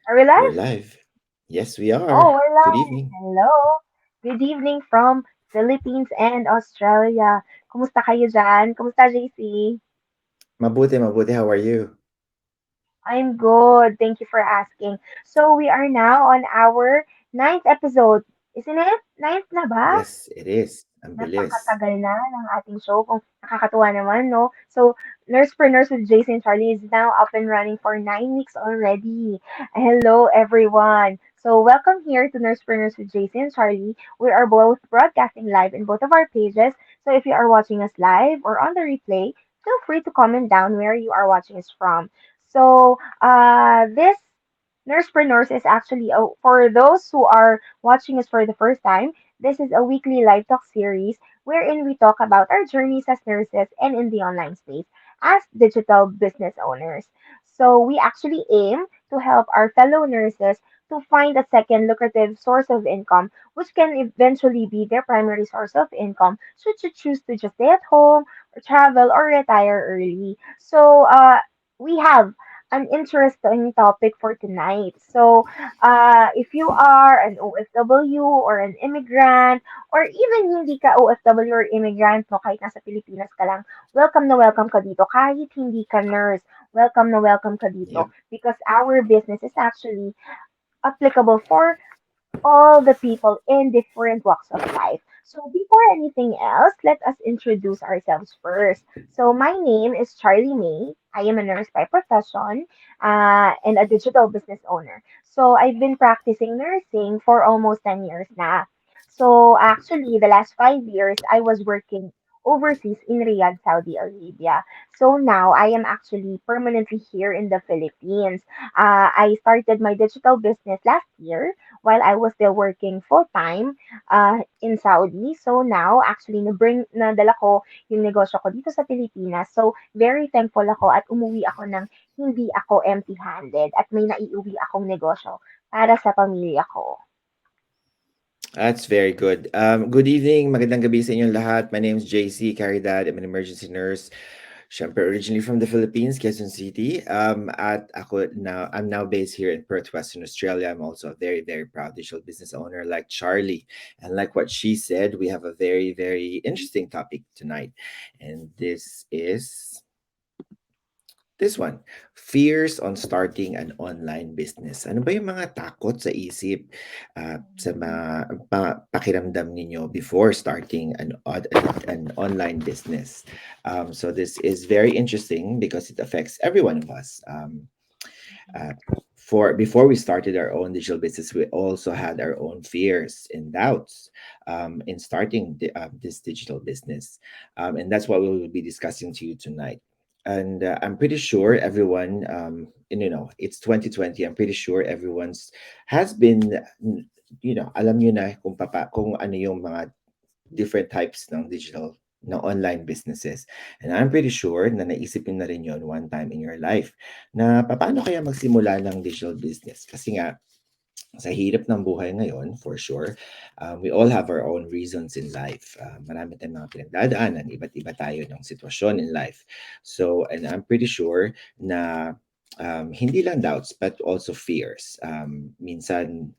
Are we We're live? live. Yes, we Oh, are. we're Good live. evening. Hello. Good evening from Philippines and Australia. Kumusta kayo dyan? Kumusta, JC? Mabuti, mabuti. How are you? I'm good. Thank you for asking. So, we are now on our ninth episode. Isn't it? Ninth na ba? Yes, it is. Ang bilis. Napakatagal na ng ating show. Kung nakakatuwa naman, no? So, Nurse with Jason Charlie is now up and running for 9 weeks already. Hello, everyone. So, welcome here to Nurse with Jason Charlie. We are both broadcasting live in both of our pages. So, if you are watching us live or on the replay, feel free to comment down where you are watching us from. So, this Nursepreneurs is actually, for those who are watching us for the first time, this is a weekly live talk series wherein we talk about our journeys as nurses and in the online space as digital business owners. So we actually aim to help our fellow nurses to find a second lucrative source of income, which can eventually be their primary source of income should you choose to just stay at home or travel or retire early. So we have an interesting topic for tonight. So, if you are an OFW or an immigrant, or even hindi ka OFW or immigrant, no, kahit nasa Pilipinas ka lang, welcome ka dito. Kahit hindi ka nurse, welcome ka dito. Yep. Because our business is actually applicable for all the people in different walks of life. So, before anything else, let us introduce ourselves first. So, my name is Charlie May. I am a nurse by profession and a digital business owner. So, I've been practicing nursing for almost 10 years now. So, actually, the last 5 years, I was working overseas in Riyadh, Saudi Arabia. So, now I am actually permanently here in the Philippines. I started my digital business last year while I was still working full-time in Saudi. So now, actually, nadala ko yung negosyo ko dito sa Pilipinas. So, very thankful ako at umuwi ako ng hindi ako empty-handed at may naiuwi akong negosyo para sa pamilya ko. That's very good. Good evening. Magandang gabi sa inyong lahat. My name is JC Caridad. I'm an emergency nurse. Siyempre, originally from the Philippines, Quezon City. I'm now based here in Perth, Western Australia. I'm also a very, very proud digital business owner like Charlie. And like what she said, we have a very, very interesting topic tonight. And this one, fears on starting an online business. Ano ba yung mga takot sa isip sa pakiramdam ninyo before starting an online business? So this is very interesting because it affects every one of us. Uh, for before we started our own digital business, we also had our own fears and doubts in starting this digital business, and that's what we will be discussing to you tonight. And I'm pretty sure everyone, and, it's 2020. I'm pretty sure everyone's has been, alam nyo na kung ano yung mga different types ng digital ng online businesses. And I'm pretty sure na naisip nyo na rin yun one time in your life na paano kaya magsimula ng digital business. Kasi nga, sa hirap ng buhay ngayon, for sure, we all have our own reasons in life. Marami tayong mga pinagdadaanan, iba't iba tayo ng sitwasyon in life. So, and I'm pretty sure na hindi lang doubts, but also fears. Minsan,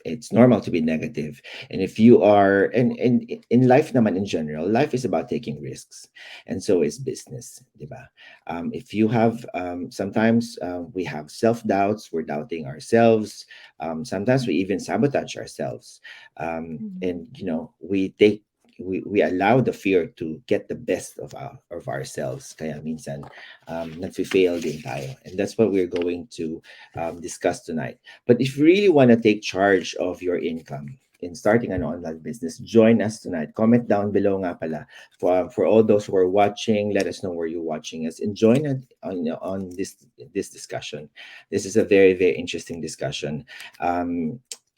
it's normal to be negative. And if you are, and in life naman in general, life is about taking risks. And so is business, di ba? If you have, sometimes we have self-doubts, we're doubting ourselves. Sometimes we even sabotage ourselves. And, we allow the fear to get the best of ourselves. Kaya minsan, nagfi-fail din tayo. And that's what we're going to discuss tonight. But if you really want to take charge of your income in starting an online business, join us tonight. Comment down below nga pala. For all those who are watching, let us know where you're watching us and join on this discussion. This is a very, very interesting discussion.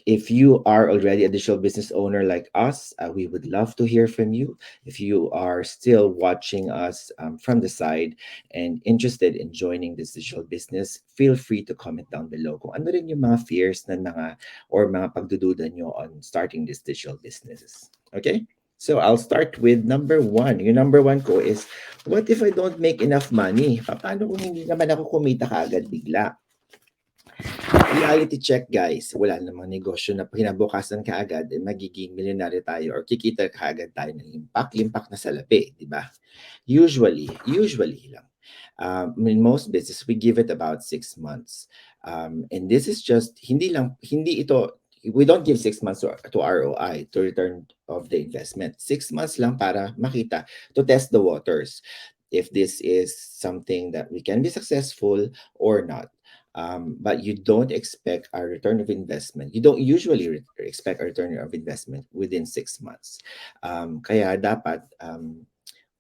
If you are already a digital business owner like us, we would love to hear from you. If you are still watching us from the side and interested in joining this digital business, feel free to comment down below kung ano rin yung mga fears na or mga pagdududa nyo on starting this digital businesses. Okay? So I'll start with number one. Yung number one ko is, what if I don't make enough money? Paano kung hindi naman ako kumita kaagad bigla? Reality check guys, wala namang negosyo na kinabukasan kaagad eh magiging milyonaryo tayo or kikita kaagad tayo ng limpak-limpak na salapi, 'di ba? Usually lang. In most business, we give it about 6 months. And this is just, hindi ito, we don't give 6 months to ROI, to return of the investment. 6 months lang para makita, to test the waters. If this is something that we can be successful or not. But you don't expect a return of investment. You don't usually expect a return of investment within 6 months. Kaya dapat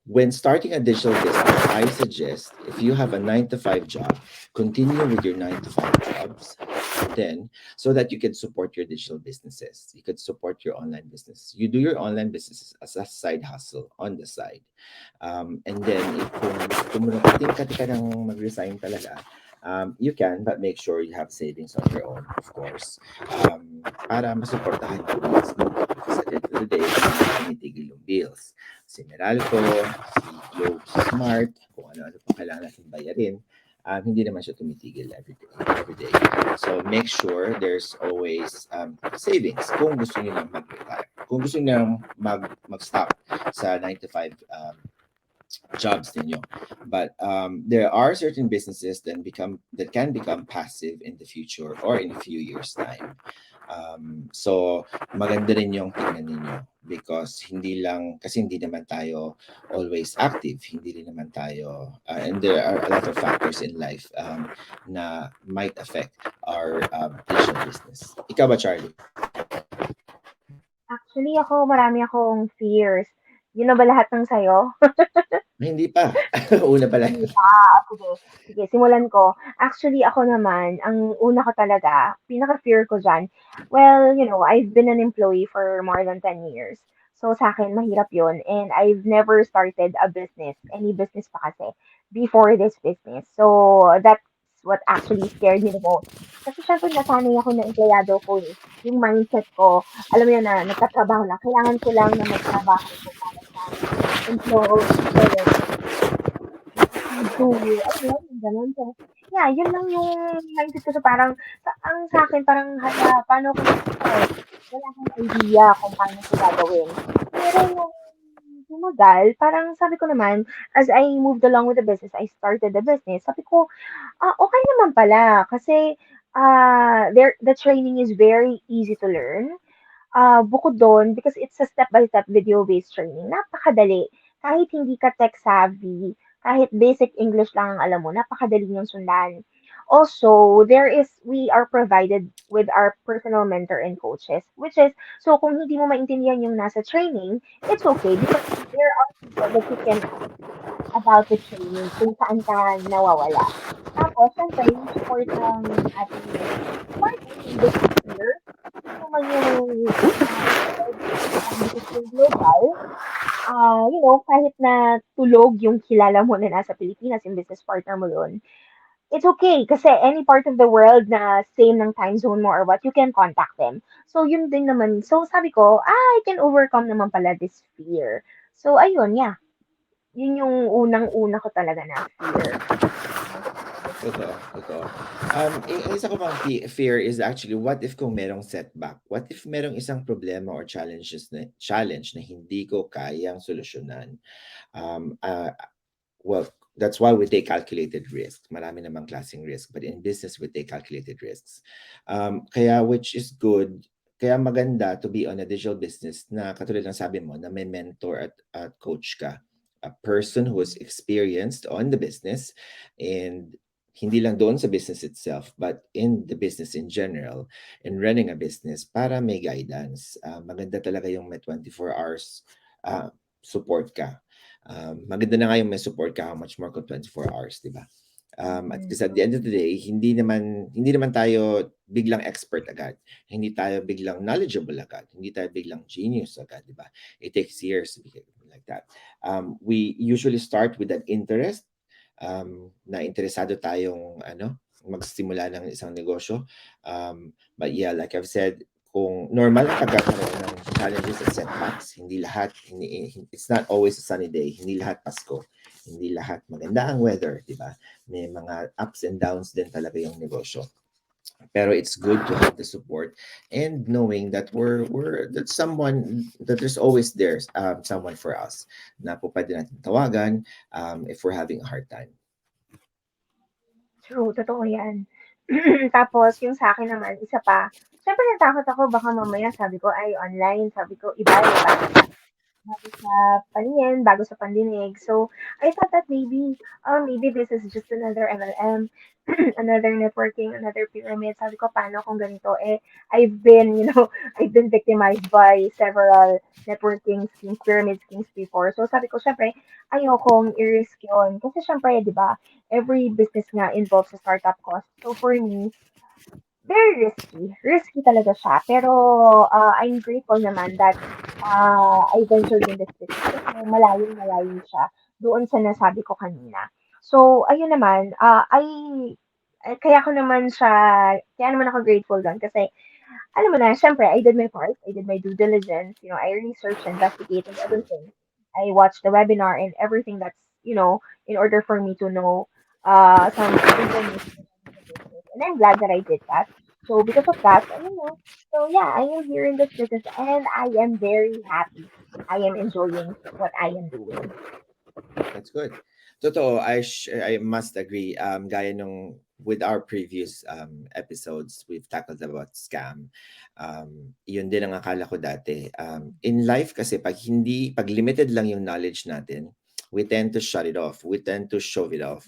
when starting a digital business, I suggest if you have a 9 to 5 job, continue with your 9 to 5 jobs, then so that you can support your digital businesses. You could support your online business. You do your online businesses as a side hustle on the side. And then if kung nakatingkad ka ng mag-resign talaga, you can, but make sure you have savings on your own, of course. Para masuportahan yung bills mo. Because at the end of the day, hindi tumitigil yung bills. Si Meralco, si Globe Smart, kung ano-ano pa kailangan natin bayarin, hindi naman siya tumitigil every day. So make sure there's always savings kung gusto niyo lang mag-retire. Kung gusto niyo lang mag-stop sa 9 to 5 jobs ninyo. But there are certain businesses that can become passive in the future or in a few years time. So maganda rin yung tingnan ninyo because hindi naman tayo always active, hindi rin naman tayo and there are a lot of factors in life na might affect our digital business. Ikaw ba, Charlie? Actually, ako, marami akong fears. Yun na ba lahat ng sayo? Hindi pa. Una pa lang. Hindi pa. Sige, sige, simulan ko. Actually, ako naman, ang una ko talaga, pinaka-fear ko dyan, well, I've been an employee for more than 10 years. So, sa akin, mahirap yun. And I've never started a business, any business pa kasi, before this business. So, that's what actually scared me the most. Kasi syempre, nasanay ako na empleyado ko eh. Yung mindset ko, alam mo yun na, nagtatrabaho lang. Kailangan ko lang na magtrabaho ko para sa employer ko need to, alam mo yun, yung gano'n. So, yeah, yun lang yung mindset ko. So, parang, ang sa akin, parang, hala, paano ako mag-start? Wala akong idea kung paano ko gagawin. Pero nung tumagal, parang sabi ko naman, as I moved along with the business, I started the business, sabi ko, okay naman pala. Kasi, the training is very easy to learn. Bukod dun, because it's a step-by-step video-based training, napakadali. Kahit hindi ka tech-savvy, kahit basic English lang ang alam mo, napakadali niyang sundan. Also, we are provided with our personal mentor and coaches, which is, so kung hindi mo maintindihan yung nasa training, it's okay because there are people that you can ask about the training kung saan ka nawawala. Tapos, syempre, yung support ng ating partner, yung business peer, kung man yung employed because we're global, kahit na tulog yung kilala mo na nasa Pilipinas, yung business partner mo yun, it's okay kasi any part of the world na same ng time zone mo or what, you can contact them. So, yun din naman. So, sabi ko, I can overcome naman pala this fear. So, ayun, yeah. Yun yung unang-una ko talaga na fear. Totoo, totoo. Isa ko pang fear is actually what if kung merong setback? What if merong isang problema or challenge na hindi ko kayang solusyonan? Um, uh, well, that's why we take calculated risks. Marami namang klaseng risk, but in business we take calculated risks. Kaya which is good. Kaya maganda to be on a digital business na katulad ng sabi mo na may mentor at coach ka. A person who is experienced on the business and hindi lang doon sa business itself, but in the business in general, in running a business para may guidance. Maganda talaga yung may 24 hours support ka. Maganda na nga yung may support ka, how much more kung 24 hours, di ba? At Mm, kasi at the end of the day, hindi naman tayo biglang expert agad. Hindi tayo biglang knowledgeable agad. Hindi tayo biglang genius agad, di ba? It takes years to be like that. We usually start with an interest na interesado tayong magsimula ng isang negosyo. But yeah, like I've said, kung normal ang pagkakaroon ng challenges at setbacks, it's not always a sunny day, hindi lahat Pasko, hindi lahat maganda ang weather, di ba? May mga ups and downs din talaga yung negosyo. Pero it's good to have the support and knowing that we're that someone that there's always there someone for us na po pwede natin tawagan if we're having a hard time. True, totoo yan. Tapos yung sa akin naman, isa pa, siyempre natakot ako baka mamaya sabi ko ay online, sabi ko iba eh, bago sa paningin, bago sa pandinig. So, I thought that maybe this is just another MLM, another networking, another pyramid. Sabi ko, paano kung ganito? Eh, I've been victimized by several networking schemes, pyramid schemes before. So, sabi ko, syempre, ayokong i-risk yun. Kasi syempre, di ba, every business nga involves a startup cost. So, for me, very risky. Risky talaga siya. Pero I'm grateful naman that I ventured in this business kasi malayo-malayo siya doon sa nasabi ko kanina. So, ayun naman, kaya ko naman siya, kaya naman ako grateful doon kasi alam mo na, syempre, I did my part. I did my due diligence. I researched, investigated everything. I watched the webinar and everything in order for me to know some information regarding the business. And I'm glad that I did that. So because of that, so yeah, I am here in this business and I am very happy. I am enjoying what I am doing. That's good. Totoo, I must agree. Gaya nung with our previous episodes, we've tackled about scam. Yun din ang akala ko dati. In life kasi pag limited lang yung knowledge natin, we tend to shut it off. We tend to shove it off.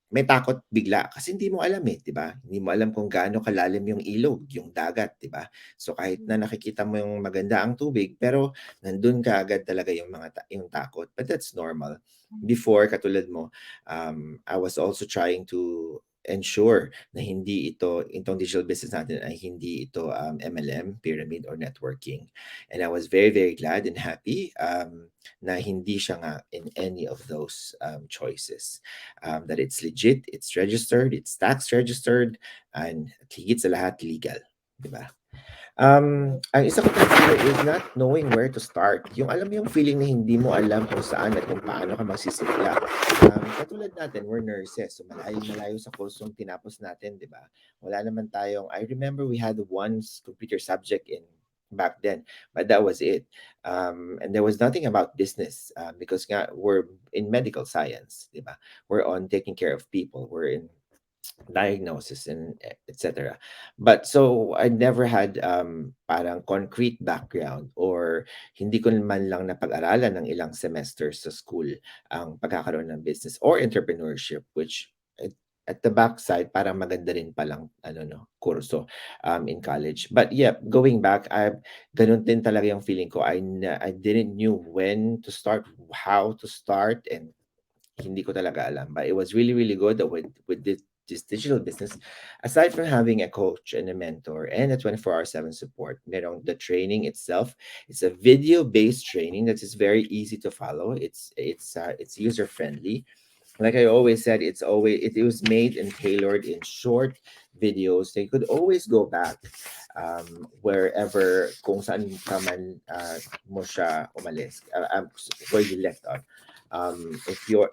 May takot bigla kasi hindi mo alam eh, 'di ba? Hindi mo alam kung gaano kalalim yung ilog, yung dagat, 'di ba? So kahit na nakikita mo yung maganda ang tubig, pero nandun ka agad talaga yung yung takot. But that's normal. Before, katulad mo, I was also trying to ensure na hindi itong digital business natin ay hindi ito MLM, pyramid or networking. And I was very, very glad and happy na hindi siya nga in any of those choices. That it's legit, it's registered, it's tax registered, and higit sa lahat legal. Diba? Ang isa ko pang fear is not knowing where to start. Yung alam mo yung feeling na hindi mo alam kung saan at kung paano ka magsisimula. Katulad natin, we're nurses. So malayo-malayo sa kursong tinapos natin, di ba? Wala naman tayong, I remember we had one computer subject in back then, but that was it. And there was nothing about business because nga, we're in medical science, di ba? We're on taking care of people. We're in diagnosis and etc. But so I never had parang concrete background or hindi ko man lang napag-aralan ng ilang semesters sa school ang pagkakaroon ng business or entrepreneurship which at the backside parang maganda rin palang ano no kurso in college. But yeah, going back, ganun din talaga yung feeling ko. I didn't knew when to start, how to start, and hindi ko talaga alam. But it was really, really good with this digital business. Aside from having a coach and a mentor and a 24/7 support, the training itself, it's a video-based training that is very easy to follow. It's user-friendly. Like I always said, it was made and tailored in short videos. They could always go back wherever kung saan ka man mo siya umalis, where you left off. If you're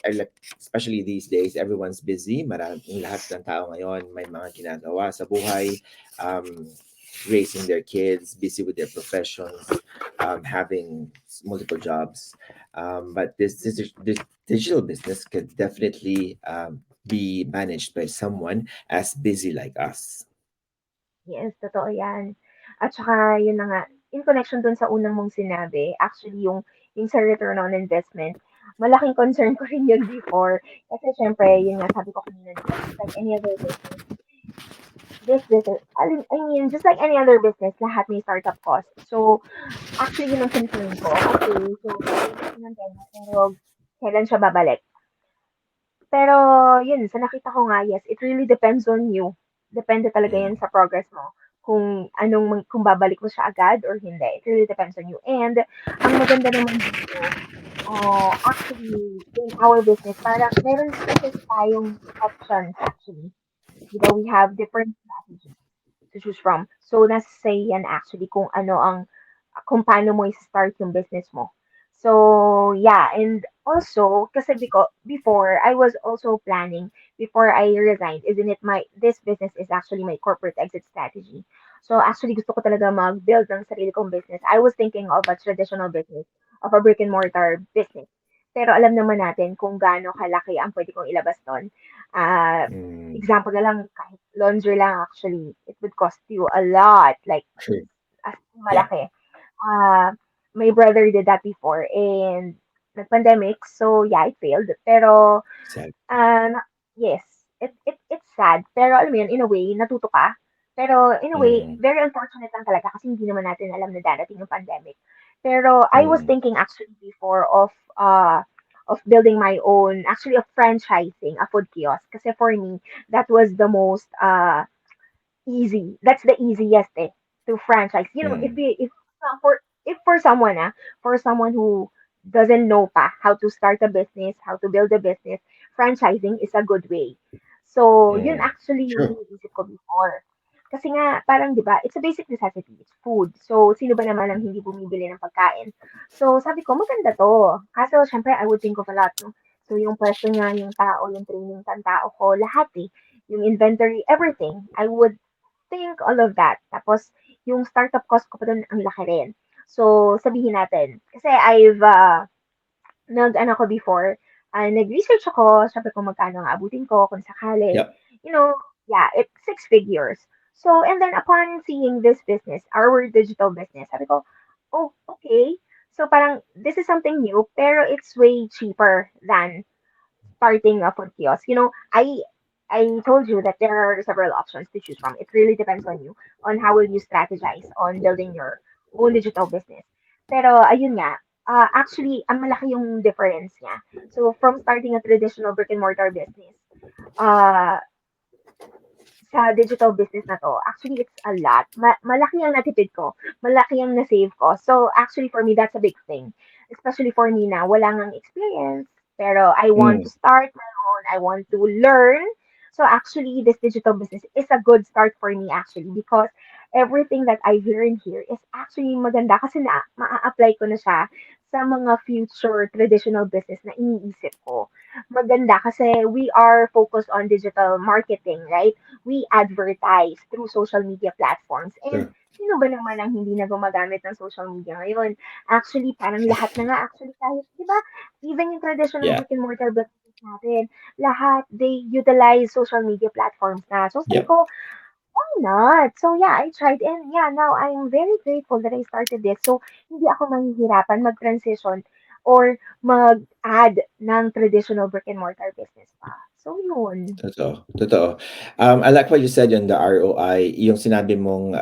especially these days, everyone's busy. Maraming lahat ng tao ngayon may mga ginagawa sa buhay. Raising their kids, busy with their professions, having multiple jobs. But this digital business could definitely be managed by someone as busy like us. Yes, totoo yan. At saka, yun na nga, in connection dun sa unang mong sinabi, actually, yung sa return on investment, malaking concern ko rin yun before. Kasi syempre, yun nga, sabi ko kanina, di ba, just like any other business, this business, I mean, just like any other business, lahat may startup cost. So, actually, yun ang concern ko. Okay, so, lalabas ko ng pera, pero kailan siya babalik? Pero, yun, sa nakita ko nga, yes, it really depends on you. Depende talaga yan Mm. sa progress mo. Kung babalik mo siya agad or hindi. It really depends on you. And, ang maganda naman dito, actually, in our business, parang meron kasi tayong options, actually. Di ba, we have different strategies to choose from. So, nasa say yan actually kung paano mo i-start yung business mo. So, yeah. And also, kasi before, I was also planning. before I resigned, isn't it my this business is actually my corporate exit strategy. So actually gusto ko talaga mag-build ng sarili kong business. I was thinking of a traditional business, of a brick and mortar business. Pero alam naman natin kung gaano kalaki ang pwede kong ilabas doon. Ah, Mm. example na lang, kahit laundry lang actually, it would cost you a lot. Like, Sure. as in Yeah. malaki. Uh, my brother did that before and nag-pandemic, so yeah, it failed. Pero Exactly. yes, it's sad. Pero alam mo yun, in a way, natuto ka. Pero in a way, Mm. very unfortunate lang talaga kasi hindi naman natin alam na darating yung pandemic. Pero I was Mm. thinking actually before of building my own, actually of franchising a food kiosk. Kasi for me, that was the most easy. That's the easiest to franchise. You know, Mm. if if for someone for someone who doesn't know pa how to start a business, how to build a business, franchising is a good way. So, yun Mm. actually yung True. iniisip ko before. Kasi nga, parang, di ba, it's a basic necessity. It's food. So, sino ba naman ang hindi bumibili ng pagkain? So, sabi ko, maganda to. Kaso, syempre, I would think of a lot, no? So, yung pwesto niya, yung tao, yung training ng tao ko, lahat yung inventory, everything. I would think all of that. Tapos, yung startup cost ko pa dun, ang laki rin. So, sabihin natin, kasi nag-ano ko before, nag-research ako, sabi ko magkano ang abutin ko, kung sakali. Yep. You know, yeah, it's six figures. So, and then upon seeing this business, our digital business, sabi ko, oh, okay. So, parang, this is something new, pero it's way cheaper than starting a food kiosk. You know, I told you that there are several options to choose from. It really depends on you, on how will you strategize on building your own digital business. Pero ayun nga, actually, ang malaki yung difference niya. So from starting a traditional brick and mortar business, uh, sa digital business na 'to, actually it's a lot. Malaki ang natipid ko, malaki ang na-save ko. So actually for me, that's a big thing. Especially for me na wala ngang experience, pero I want Mm. to start my own, I want to learn. So actually, this digital business is a good start for me actually because everything that I've learned here is actually maganda kasi na maa-apply ko na siya sa mga future traditional business na iniisip ko. Maganda kasi we are focused on digital marketing, right? We advertise through social media platforms. And Sure. sino ba naman ang hindi na gumagamit ng social media ngayon? Actually, parang lahat na nga. Actually, kahit, di ba, even yung traditional Yeah. brick and mortar businesses natin, lahat, they utilize social media platforms na. So, sabi Yep. ko, why not? So, yeah, I tried. And yeah, now I'm very grateful that I started this. So, hindi ako mahihirapan mag-transition or mag-add ng traditional brick and mortar business pa. So, yun. Totoo, totoo. I like what you said on the ROI, yung sinabi mong,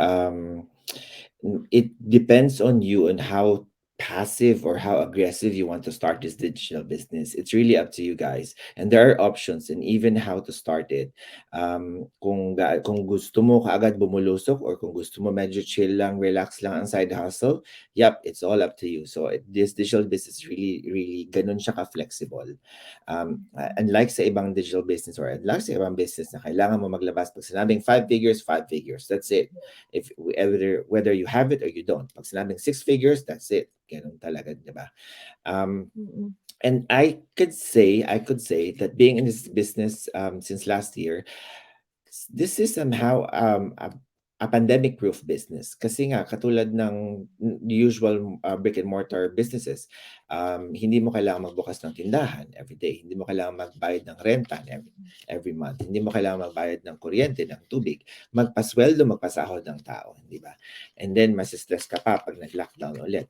it depends on you on how passive or how aggressive you want to start this digital business. It's really up to you guys. And there are options and even how to start it. Kung gusto mo kaagad bumulusok or kung gusto mo medyo chill lang, relax lang ang side hustle, yep, it's all up to you. So this digital business really, really ganun siya ka-flexible. Unlike sa ibang digital business or unlike sa ibang business na kailangan mo maglabas pag sinabing five figures, that's it. If whether you have it or you don't. Pag sinabing six figures, that's it. Ganun talaga, di ba? Um, Mm-mm. and I could say that being in this business since last year, this is somehow a pandemic-proof business. Kasi nga, katulad ng usual brick and mortar businesses, hindi mo kailangan magbukas ng tindahan every day. Hindi mo kailangan magbayad ng renta every month. Hindi mo kailangan magbayad ng kuryente, ng tubig. Magpasweldo, magpasahod ng tao. Di ba? And then, masistress ka pa pag nag-lockdown ulit.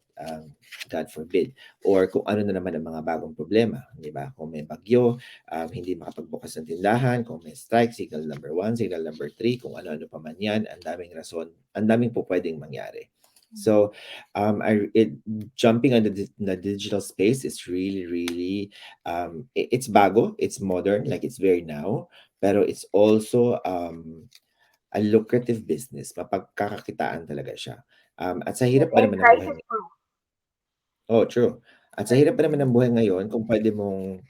God forbid. Or kung ano na naman ang mga bagong problema. Di ba? Kung may bagyo, hindi makapagbukas ng tindahan, kung may strike, signal number 1, signal number 3, kung ano-ano pa man yan, ang daming rason, ang daming po pwedeng mangyari. So, jumping on the digital space is really, really, it's bago, it's modern, like it's very now, pero it's also a lucrative business. Mapagkakakitaan talaga siya. At sa Yes, hirap ba and naman ng buhay crisis ngayon? proof. Oh, true. At sa hirap Crisis pa naman proof. ng buhay ngayon kung puwede mong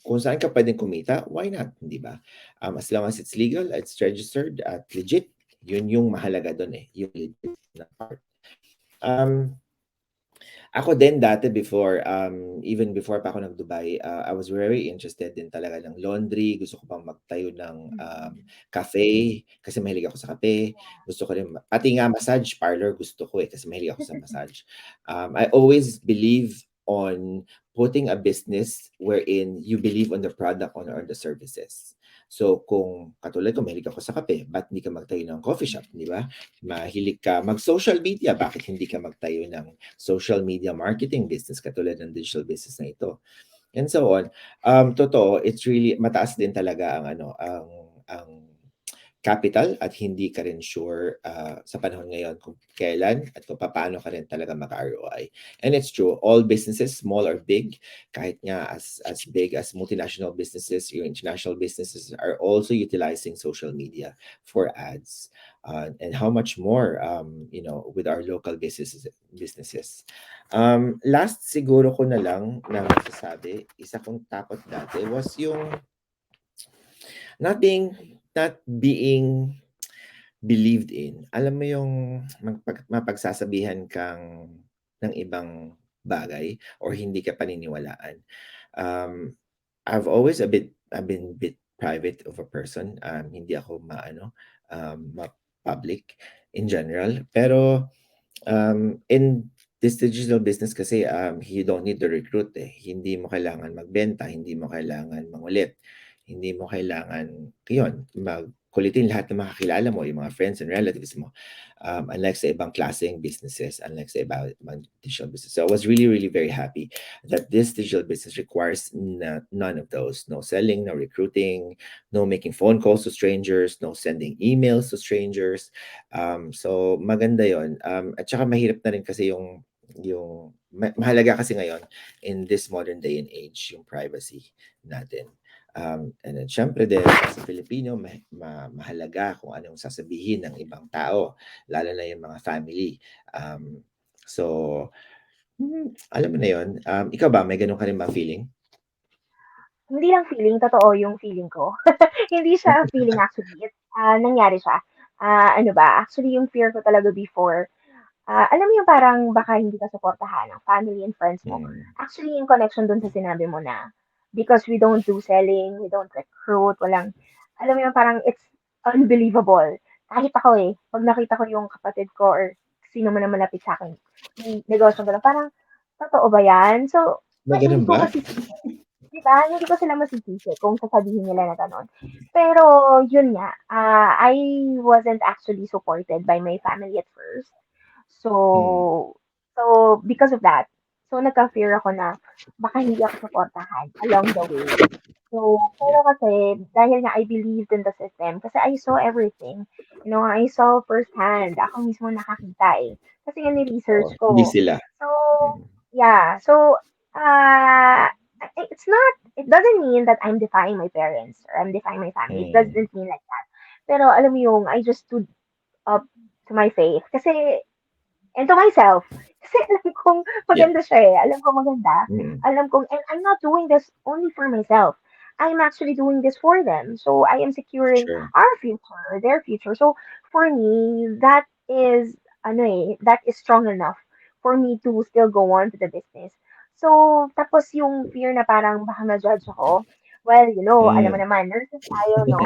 kung saan ka puwedeng kumita, why not, 'di ba? As long as it's legal, it's registered at legit, yun yung mahalaga dun, eh, yung legit na part. Um, Ako din dati before, even before pa ako nag-Dubai, I was very interested din talaga ng laundry. Gusto ko pang magtayo ng Mm. cafe kasi mahilig ako sa kape. Gusto ko rin, pati nga massage parlor gusto ko eh kasi mahilig ako sa massage. I always believe on putting a business wherein you believe on the product or on the services. So kung katulad ko, mahilig ako sa kape, ba't hindi ka magtayo ng coffee shop, di ba? Mahilig ka mag-social media, bakit hindi ka magtayo ng social media marketing business katulad ng digital business na ito, and so on. Totoo, it's really mataas din talaga ang ang capital at hindi ka rin sure sa panahon ngayon kung kailan at kung paano ka rin talaga maka-ROI. And it's true, all businesses, small or big, kahit nga as big as multinational businesses, your international businesses are also utilizing social media for ads. And how much more, with our local businesses. Last siguro ko na lang na masasabi, isa kong takot dati was yung not being not being believed in. Alam mo yung mapagsasabihan kang ng ibang bagay or hindi ka paniniwalaan. Um, I've been bit private of a person. Hindi ako ma-public in general. Pero in this digital business kasi, you don't need to recruit eh. Hindi mo kailangan magbenta, hindi mo kailangan mangulit, hindi mo kailangan, yun, magkulitin lahat ng mga kakilala mo, yung mga friends and relatives mo. Unlike sa ibang klaseng businesses, unlike sa ibang digital business. So I was really, really very happy that this digital business requires none of those. No selling, no recruiting, no making phone calls to strangers, no sending emails to strangers. So maganda 'yon, at saka mahirap na rin kasi yung mahalaga kasi ngayon in this modern day and age yung privacy natin. And then siyempre din sa Filipino mahalaga kung anong sasabihin ng ibang tao, lalo na yung mga family. So, alam mo na 'yon. Ikaw ba may gano'n ka rin bang feeling? Hindi lang feeling, totoo yung feeling ko. Hindi siya feeling actually, nangyari siya. Ano ba, actually yung fear ko talaga before, alam mo yung parang baka hindi ka suportahan ng family and friends mo. Mm, Actually, yung connection dun sa sinabi mo na because we don't do selling, we don't recruit, walang, alam mo yung parang it's unbelievable. Kahit ako eh, pag nakita ko yung kapatid ko or sino man na malapit sa akin, may negosyo gano'n, parang, totoo ba yan? So, may hindi gano'n ko ba? masisisi. Di ba? Hindi ko sila masisisi kung sasabihin nila na gano'n. Pero, yun nga, I wasn't actually supported by my family at first. Mm, So, so because of that, so nagka-fear ako na baka hindi ako suportahan along the way. So, pero yeah. kasi dahil nga I believed in the system, kasi I saw everything. You know, I saw firsthand. Ako mismo nakakita eh. Kasi nga Oo, ni-research hindi ko. sila. So, Mm, yeah. So, it's not, it doesn't mean that I'm defying my parents or I'm defying my family. It mm, doesn't mean like that. Pero alam mo yung, I just stood up to my faith. Kasi and to myself. Kasi alam kong yeah. maganda siya eh. Alam kong maganda. Mm, Alam kong, and I'm not doing this only for myself. I'm actually doing this for them. So I am securing sure. our future, their future. So for me, that is, ano eh, that is strong enough for me to still go on to the business. So, tapos yung fear na parang baka ma-judge ako. Well, you know, alam mo Mm. naman, nurses tayo, no?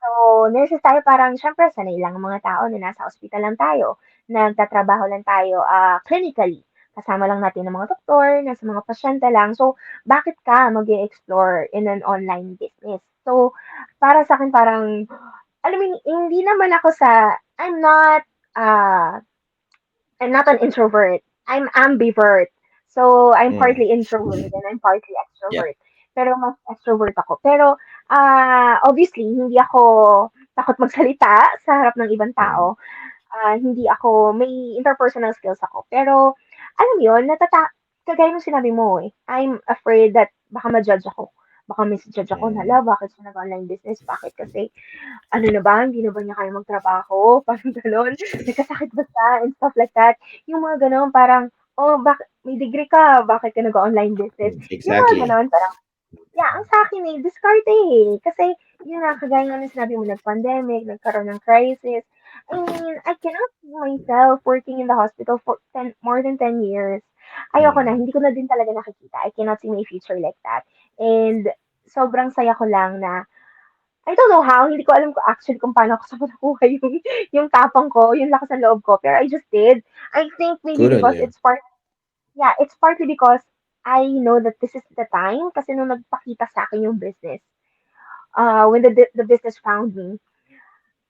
So, nurses tayo parang siyempre sanay lang ang mga tao na nasa ospital lang tayo, nagtatrabaho lang tayo clinically. Kasama lang natin ng mga doktor, nasa mga pasyente lang. So, bakit ka mag explore in an online business? So, para sa akin parang, alam mo, hindi naman ako sa, uh, I'm not an introvert. I'm ambivert. So, I'm Mm. partly introvert and I'm partly Yeah. extrovert. Pero mas extrovert ako. Pero, obviously, hindi ako takot magsalita sa harap ng ibang Mm. tao. Hindi ako, may interpersonal skills ako. Pero, alam mo yun, kagaya ng sinabi mo eh, I'm afraid that baka ma-judge ako. Baka misjudge ako na, Mm. bakit siya nag-online business? Bakit kasi ano na ba, hindi na ba niya kaya magtrabaho? Parang gano'n. Nagkasakit ba siya and stuff like that. Yung mga gano'n, parang, oh, may degree ka, bakit ka nag-online business? Yung mga Exactly. gano'n, parang, yeah, ang sa akin eh, diskarte eh. Kasi, yun nga, kagaya nga ng sinabi mo, nag-pandemic, nagkaroon ng crisis. I mean, I cannot see myself working in the hospital for more than 10 years. ayoko na, Mm. hindi ko na din talaga nakikita. I cannot see my future like that. And sobrang saya ko lang na I don't know how, hindi ko alam ko actually kung paano ko sa nakuha yung tapang ko, yung lakas ng loob ko, pero I just did. I think maybe Good on because you. yeah, it's partly because I know that this is the time kasi nung nagpakita sa akin yung business, when the business found me,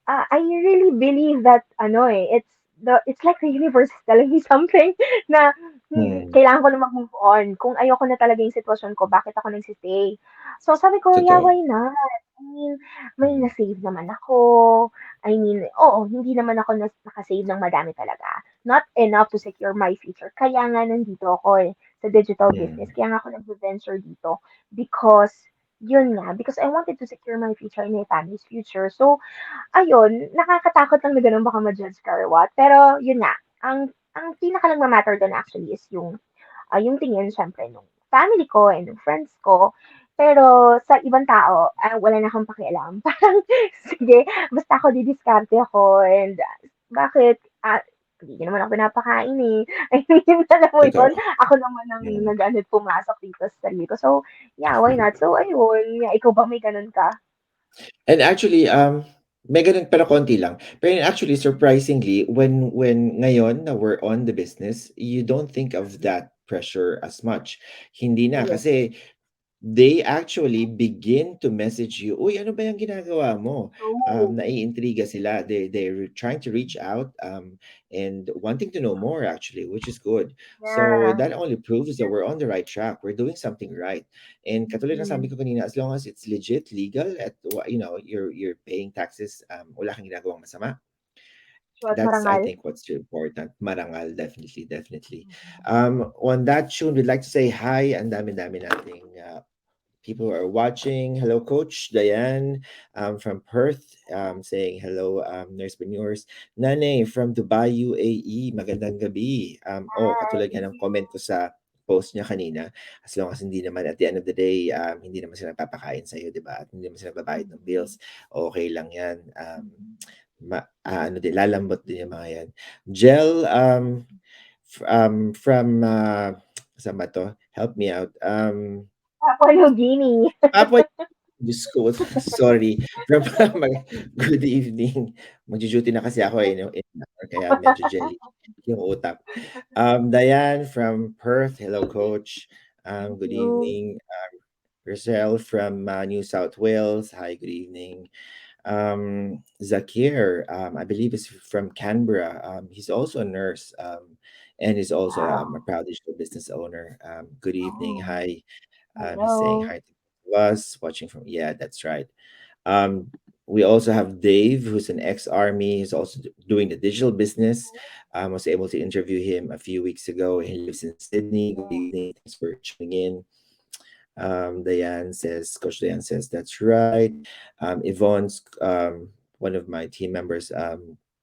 I really believe that ano it's like the universe is telling me something na Mm. kailangan ko na mag-move on. Kung ayoko na talaga yung sitwasyon ko, bakit ako nagsistay? So sabi ko, yeah, Totoo. why not? I mean, may Mm. na-save naman ako. I mean, oo, hindi naman ako nakasave ng madami talaga. Not enough to secure my future. Kaya nga nandito ako sa digital business. Mm. Kaya nga ako nag-venture dito. Because, yun nga, because I wanted to secure my future and my family's future. So, ayun, nakakatakot lang na gano'n baka ma-judge ka or what. Pero yun nga, ang pinaka nagma-matter do'n actually is yung tingin siyempre nung family ko and ng friends ko. Pero sa ibang tao, wala na akong pakialam. Parang, sige, basta ako didiskarte ako and bakit, hindi niyo naman ako pinapakain eh. I mean, alam mo yun, Totoo. ako naman ang Mm. nag-ano pumasok dito sa sarili ko. So, yeah, why not? So, ayun, yeah, ikaw ba may ganun ka? And actually, may gano'n pero konti lang. Pero actually, surprisingly, when ngayon na we're on the business, you don't think of that pressure as much. Hindi na Yes. kasi they actually begin to message you, "Uy, ano ba yung ginagawa mo?" True. Naiintriga sila. They're trying to reach out, and wanting to know more actually, which is good. So Yeah. that only proves that we're on the right track. We're doing something right. And katulad ng Mm. sabi ko kanina, as long as it's legit, legal, at you're paying taxes, wala kang ginagawang masama. Short That's I marangal. think what's important. Marangal, definitely, definitely. Mhm. On that tune, we'd like to say hi. Ang dami-dami nating people who are watching. Hello, Coach Diane from Perth, saying hello, nursepreneurs. Nane from Dubai, UAE. Magandang gabi. Katulad nga ng Hi. comment ko sa post niya kanina, as long as hindi naman at the end of the day, hindi naman sila papakain sa'yo, di ba? At hindi naman sila babayad ng Mhm. bills, okay lang yan. Mhm. Ano din, lalambot din yung mga yan. Gel, from, saan ba to? Help me out. Papua New Guinea. Papua Diyos ko, sorry. From good evening. Magdu-duty na kasi ako, eh, 'no, in an hour kaya medyo jelly yung utak. Diane from Perth, hello coach. Thank Good you. evening. Roselle from, New South Wales, hi, good evening. Zakir, I believe is from Canberra. He's also a nurse, and he's also, a Wow. proud digital business owner. Good evening. Oh, Hi. He's saying hello. hi to us, watching from, yeah, that's right. Um, we also have Dave, who's an ex-army. He's also doing the digital business. I was able to interview him a few weeks ago. He lives in Sydney. Good evening. Thanks for tuning in. Coach Diane says, that's right. Yvonne's, one of my team members,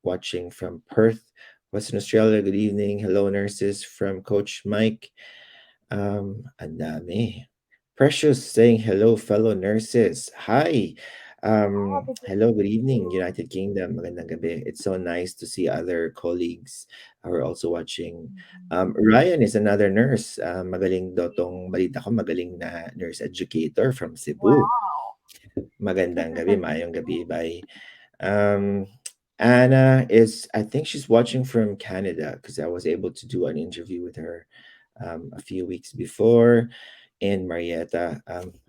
watching from Perth, Western Australia. Good evening. Hello, nurses from Coach Mike. Ang dami. Precious saying hello, fellow nurses. Hi. Hi, good Hello, good evening. evening, United Kingdom. Magandang gabi. It's so nice to see other colleagues who are also watching. Mhm. Ryan is another nurse. Magaling daw tong balita ko, magaling na nurse educator from Cebu. Wow. Magandang gabi, mayong gabi, bye. Um, Anna is, I think she's watching from Canada because I was able to do an interview with her a few weeks before. And Marietta,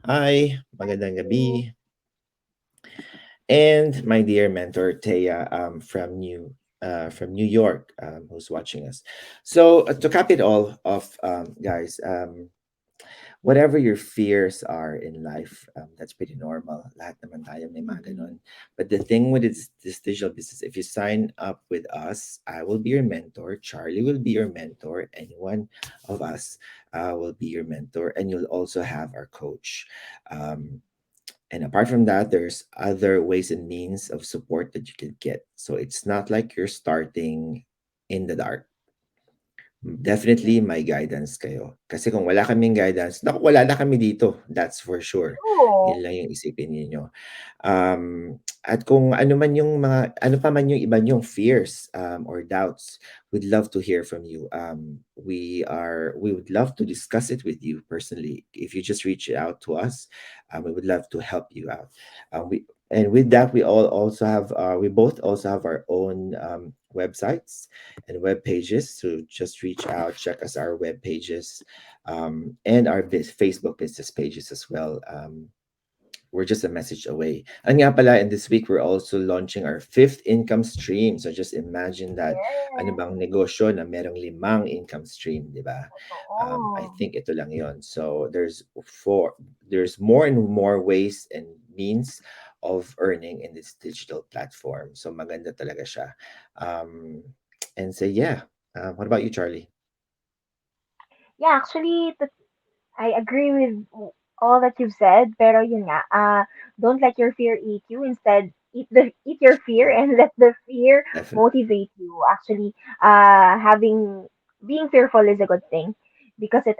hi, magandang You. gabi. And my dear mentor Taya, from New York, who's watching us. So to cap it all off, guys, whatever your fears are in life, that's pretty normal. Lahat naman tayo may mga Mhm. ganun. But the thing with this digital business, if you sign up with us, I will be your mentor. Charlie will be your mentor. Anyone of us will be your mentor, and you'll also have our coach. Um, and apart from that, there's other ways and means of support that you can get. So it's not like you're starting in the dark. Definitely may guidance kayo. Kasi kung wala kaming guidance, naku, wala na kami dito, that's for sure. True. Yun lang yung isipin ninyo. At kung ano man yung mga ano pa man yung iba niyong fears, or doubts, we'd love to hear from you. We would love to discuss it with you personally. If you just reach out to us, we would love to help you out. We and with that, we both also have our own websites and web pages. So just reach out, check us our web pages, and our Facebook business pages as well. We're just a message away. And nga pala, and this week we're also launching our fifth income stream. So just imagine that ano Yes. bang negosyo na merong limang income stream, di ba? I Totoo. think ito lang yon. So there's more and more ways and means of earning in this digital platform. So maganda talaga siya. Um, and so yeah, what about you, Charlie? Yeah, actually, I agree with all that you've said, pero yun nga, don't let your fear eat you. Instead, eat your fear and let the fear Definitely. motivate you. Actually, having being fearful is a good thing because it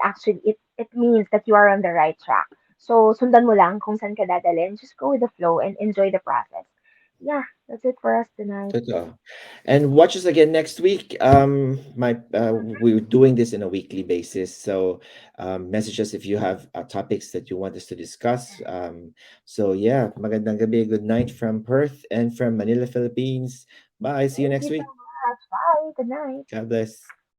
means that you are on the right track. So sundan mo lang kung saan ka dadalhin. Just go with the flow and enjoy the process. Yeah, that's it for us tonight. Totoo. And watch us again next week. We're doing this in a weekly basis, so message us if you have topics that you want us to discuss. So yeah, magandang gabi, good night from Perth and from Manila, Philippines. Bye. See you Thank next you so week. much. Bye. Good night. God bless.